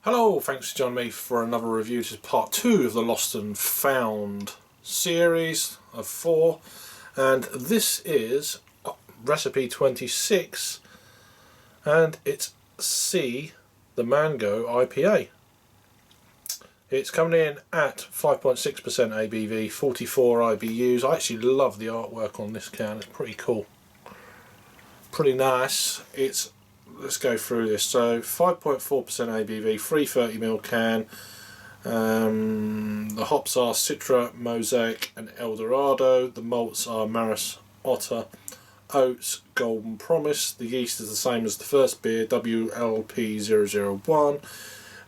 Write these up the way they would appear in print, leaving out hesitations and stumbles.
Hello, thanks for joining me for another review. This is part 2 of the Lost and Found series of 4, and this is recipe 26, and it's C, the Mango IPA. It's coming in at 5.6% ABV, 44 IBUs. I actually love the artwork on this can, it's pretty cool. Pretty nice. Let's go through this. So 5.4% ABV, 330ml can. The hops are Citra, Mosaic and Dorado. The malts are Maris, Otter, Oats, Golden Promise. The yeast is the same as the first beer, WLP001.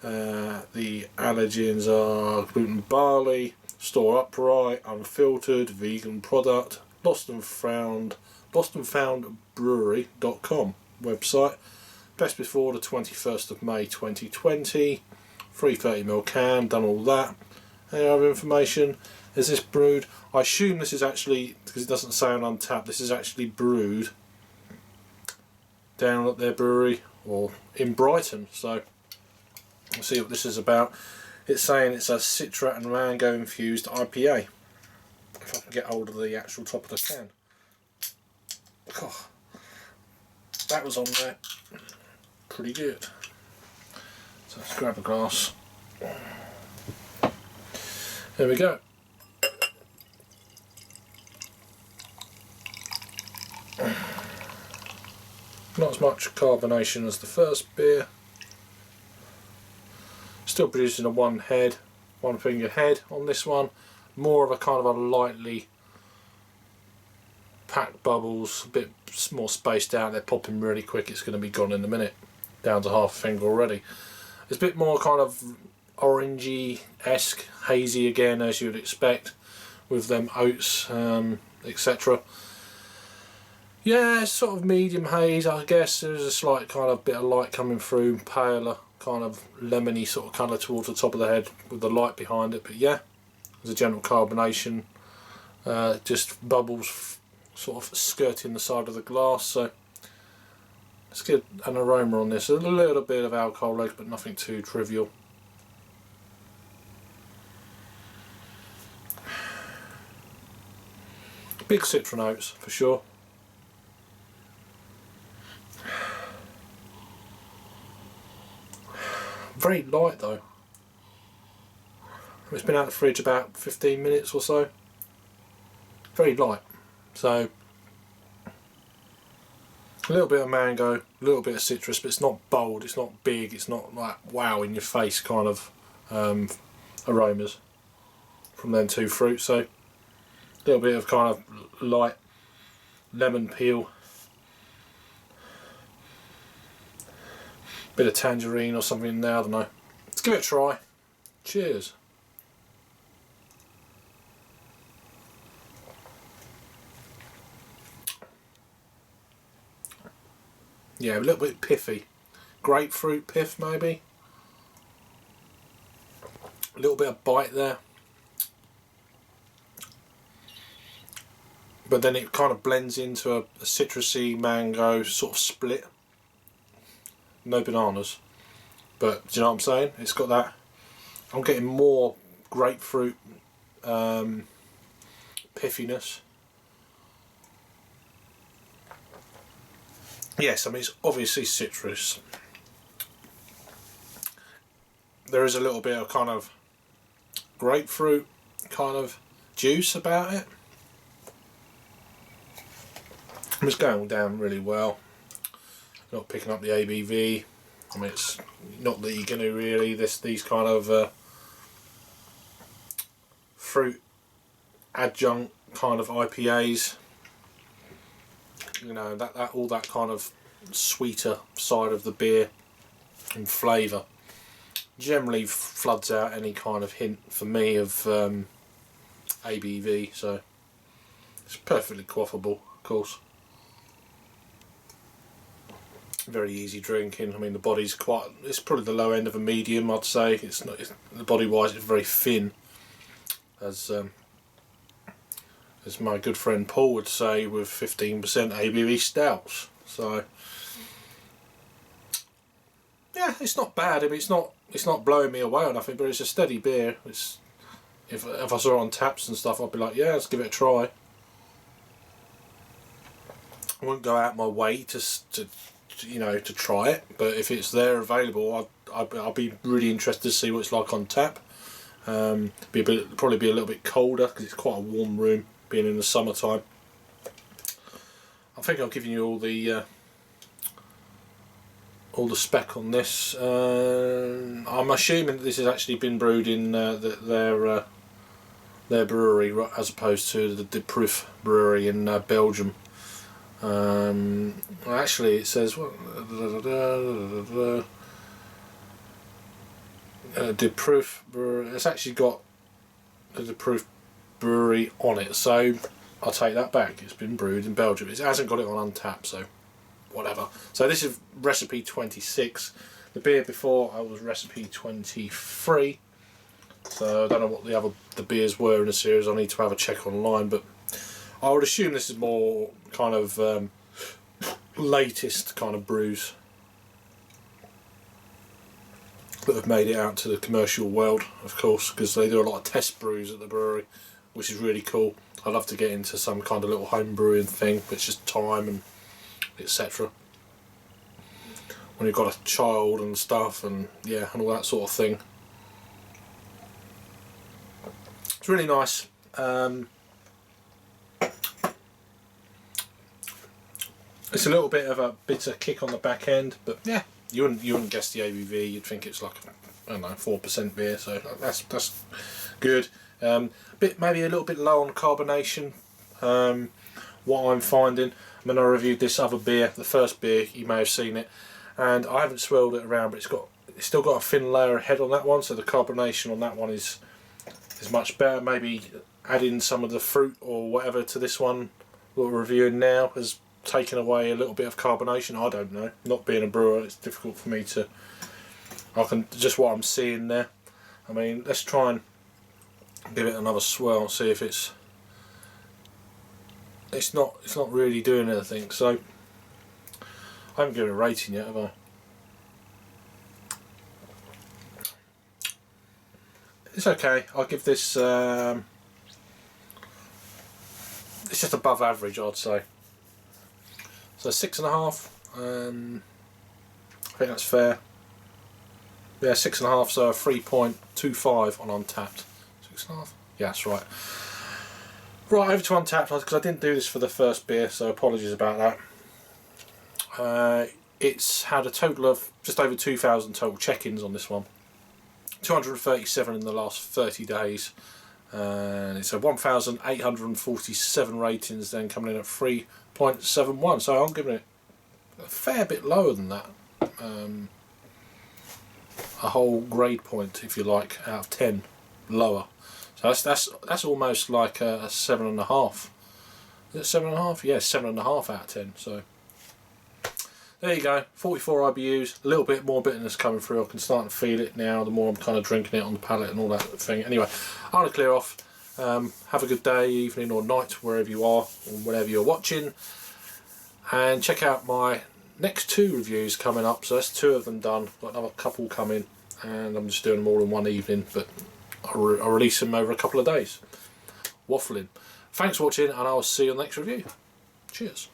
The allergens are gluten, barley, store upright, unfiltered, vegan product. Lost+Found Brewery.com website. Best before the 21st of May 2020. 330ml can, done all that. Any other information? Is this brewed? I assume this is actually, because it doesn't say on Untappd, this is actually brewed down at their brewery or in Brighton. So we'll see what this is about. It's saying it's a Citra and mango infused IPA. If I can get hold of the actual top of the can. Oh, that was on there. Pretty good. So let's grab a glass. There we go. Not as much carbonation as the first beer. Still producing a one finger head on this one. More of a kind of a lightly packed bubbles, a bit more spaced out. They're popping really quick. It's going to be gone in a minute. Down to half a finger already. It's a bit more kind of orangey-esque, hazy again, as you would expect with them oats, etc. Yeah, it's sort of medium haze, I guess. There's a slight kind of bit of light coming through, paler, kind of lemony sort of colour towards the top of the head with the light behind it. But yeah, there's a gentle carbonation, just bubbles sort of skirting the side of the glass. So let's get an aroma on this. A little bit of alcohol legs, but nothing too trivial. Big Citra notes for sure. Very light though. It's been out of the fridge about 15 minutes or so. Very light. So a little bit of mango, a little bit of citrus, but it's not bold, it's not big, it's not like wow in your face kind of aromas from them two fruits. So a little bit of kind of light lemon peel, bit of tangerine or something in there, I don't know. Let's give it a try. Cheers. Yeah, a little bit piffy. Grapefruit piff maybe. A little bit of bite there. But then it kind of blends into a citrusy mango sort of split. No bananas. But do you know what I'm saying? It's got that. I'm getting more grapefruit piffiness. Yes, I mean it's obviously citrus. There is a little bit of kind of grapefruit kind of juice about it. It's going down really well. Not picking up the ABV. I mean it's not that you're going to really these kind of fruit adjunct kind of IPAs. You know, that all that kind of sweeter side of the beer and flavour generally floods out any kind of hint for me of ABV, so it's perfectly quaffable, of course. Very easy drinking. I mean the body's it's probably the low end of a medium, I'd say. The body wise it's very thin, as my good friend Paul would say, with 15% ABV stouts. So yeah, it's not bad. I mean, it's not blowing me away or nothing, but it's a steady beer. It's if I saw it on taps and stuff, I'd be like, yeah, let's give it a try. I wouldn't go out my way to you know, to try it, but if it's there available, I'll be really interested to see what it's like on tap. Probably be a little bit colder because it's quite a warm room, being in the summertime. I think I've given you all the spec on this. I'm assuming that this has actually been brewed in their brewery as opposed to the Proefbrouwerij in Belgium. Actually, it says what the Proefbrouwerij. It's actually got the Proefbrouwerij on it, so I'll take that back. It's been brewed in Belgium. It hasn't got it on Untapped, so whatever. So this is recipe 26. The beer before I was recipe 23. So I don't know what the beers were in the series. I need to have a check online, but I would assume this is more kind of latest kind of brews that have made it out to the commercial world, of course, because they do a lot of test brews at the brewery, which is really cool. I'd love to get into some kind of little home brewing thing, but it's just time and etc. When you've got a child and stuff, and yeah, and all that sort of thing. It's really nice. It's a little bit of a bitter kick on the back end, but yeah, you wouldn't guess the ABV. You'd think it's like, I don't know, 4% beer, so that's good. Maybe a little bit low on carbonation. What I'm finding, when I reviewed this other beer, the first beer, you may have seen it, and I haven't swirled it around, but it's still got a thin layer of head on that one, so the carbonation on that one is much better. Maybe adding some of the fruit or whatever to this one that we're reviewing now has taken away a little bit of carbonation. I don't know. Not being a brewer, it's difficult for me to. I can just what I'm seeing there. I mean, let's try and give it another swirl and see if it's not really doing anything. So I haven't given it a rating yet, have I? It's okay. I'll give this. It's just above average, I'd say. So 6.5. I think that's fair. Yeah, 6.5. So a 3.25 on Untapped. 6.5. Yeah, that's right. Right, over to Untapped, because I didn't do this for the first beer, so apologies about that. It's had a total of just over 2,000 total check-ins on this one. 237 in the last 30 days. And it's a 1,847 ratings, then coming in at 3.71. So I'm giving it a fair bit lower than that. A whole grade point, if you like, out of 10 lower. So that's almost like a 7.5. Is it 7.5? Yeah, 7.5 out of 10. So there you go. 44 IBUs. A little bit more bitterness coming through. I can start to feel it now. The more I'm kind of drinking it on the palate and all that thing. Anyway, I'm going to clear off. Have a good day, evening or night, wherever you are or whatever you're watching. And check out my next 2 reviews coming up. So that's 2 of them done. Got another couple coming, and I'm just doing them all in one evening, but I'll release them over a couple of days. Waffling. Thanks for watching, and I'll see you on the next review. Cheers.